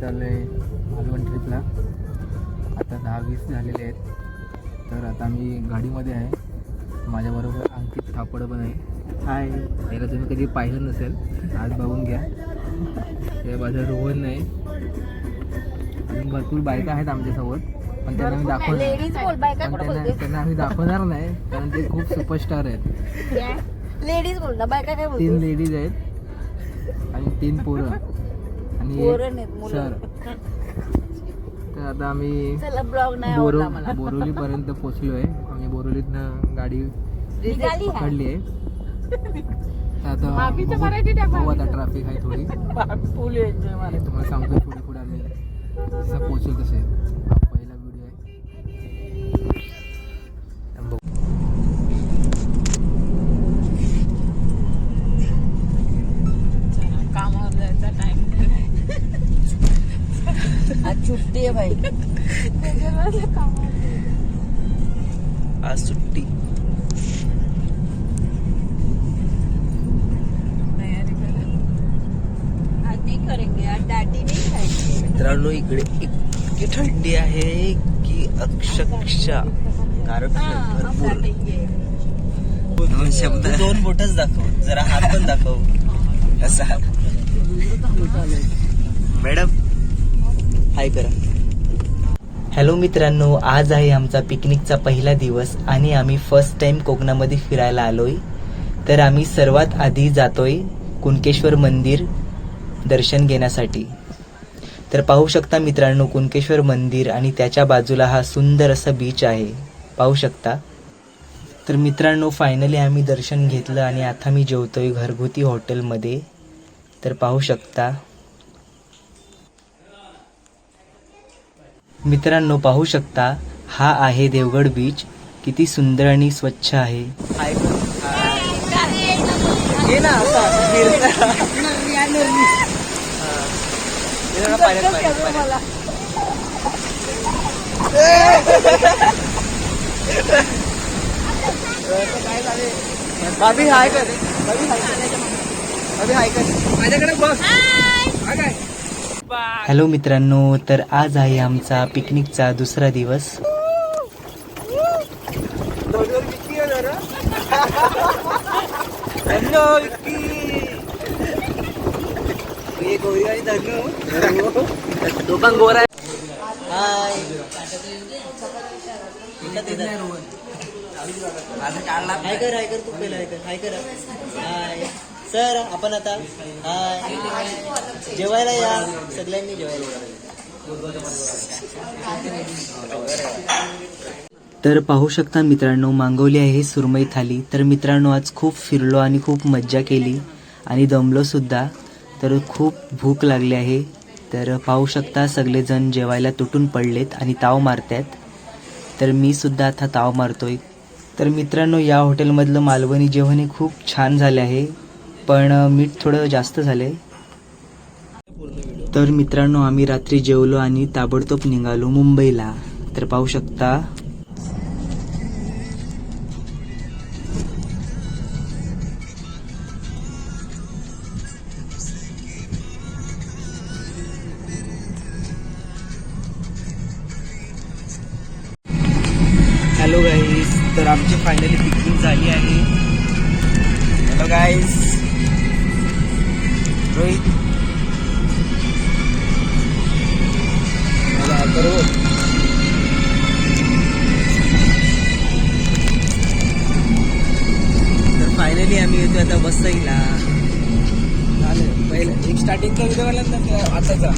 चाललो आहे मालवण ट्रिपला. आता 10-20 झालेले आहेत. तर आता मी गाडीमध्ये आहे. माझ्याबरोबर अंकित थापड पण आहे. हाय. याला तुम्ही कधी पाहिलं नसेल, आज बघून घ्या. या बाजूला रोहन नाही, अजून भरपूर बायका आहेत आमच्यासोबत, पण त्यांना आम्ही त्यांना आम्ही दाखवणार नाही, कारण ते खूप सुपरस्टार आहेत. लेडीज बोलता, बायका काय बोलतो? 3 लेडीज आहेत आणि 3 पोरं आणि सर. तर आता आम्ही बोरिवली पर्यंत पोहोचलो आहे. आम्ही बोरिवलीतनं गाडी पकडली आहे. आता बघू, आता ट्रॅफिक आहे थोडी. तुम्हाला सांगतो पुढे पुढे आम्ही जसं पोहोचेल तसे. हा पहिला व्हिडिओ आहे. कामावर जायचा टाइम. आज सुट्टी आहे भाई. आज सुट्टी. मित्रांनो, इकडे इतकी थंडी आहे की अक्षरशः कारण भरपूर. दोन शब्द, 2 बोटच दाखव, जरा हात पण दाखव असा. मॅडम हाय करा. हॅलो मित्रांनो, आज आहे आमचा पिकनिकचा पहिला दिवस आणि आम्ही फर्स्ट टाइम कोकणामध्ये फिरायला आलोय. तर आम्ही सर्वात आधी जातोय कुणकेश्वर मंदिर दर्शन घेण्यासाठी. तर पाहू शकता मित्रांनो, कुणकेश्वर मंदिर आणि त्याच्या बाजूला हा सुंदर असा बीच आहे, पाहू शकता. तर मित्रांनो, फायनली आम्ही दर्शन घेतलं आणि आता मी जेवतोय घरगुती हॉटेलमध्ये. तर पाहू शकता मित्रांनो, पाहू शकता हा आहे देवगड बीच. किती सुंदर आणि स्वच्छ आहे. भाभी हाय कर, भाभी हाय कर, माझ्याकडे बघ. हॅलो मित्रांनो, तर आज आहे आमचा पिकनिकचा दुसरा दिवस. दोघां गोरा आहे. हाय कर, हाय कर, तू पहिला हाय कर. हाय कर. हाय सर, आपण आता हाय जेवायला या, सगळ्यांनी जेवायला या. तर पाहू शकता मित्रांनो, मागवली आहे सुरमई थाली. तर मित्रांनो, आज खूप फिरलो आणि खूप मज्जा केली आणि दमलो सुद्धा. तर खूप भूक लागली आहे. तर पाहू शकता सगळेजण जेवायला तुटून पडलेत आणि ताव मारतात. तर मी सुद्धा आता ताव मारतोय. तर मित्रांनो, या हॉटेलमधलं मालवणी जेवण हे खूप छान झाले आहे, पण मीठ थोडं जास्त झाले. तर मित्रांनो, आम्ही रात्री जेवलो आणि ताबडतोब निघालो मुंबईला. तर पाहू शकता हॅलो गाईज. तर आमची फायनली पिकनिक झाली आहे. Hello guys. रोहित तर फायनली आम्ही येतो आता वसईला. पहिलं एक स्टार्टिंगचा व्हिडिओ आला ना आताचा.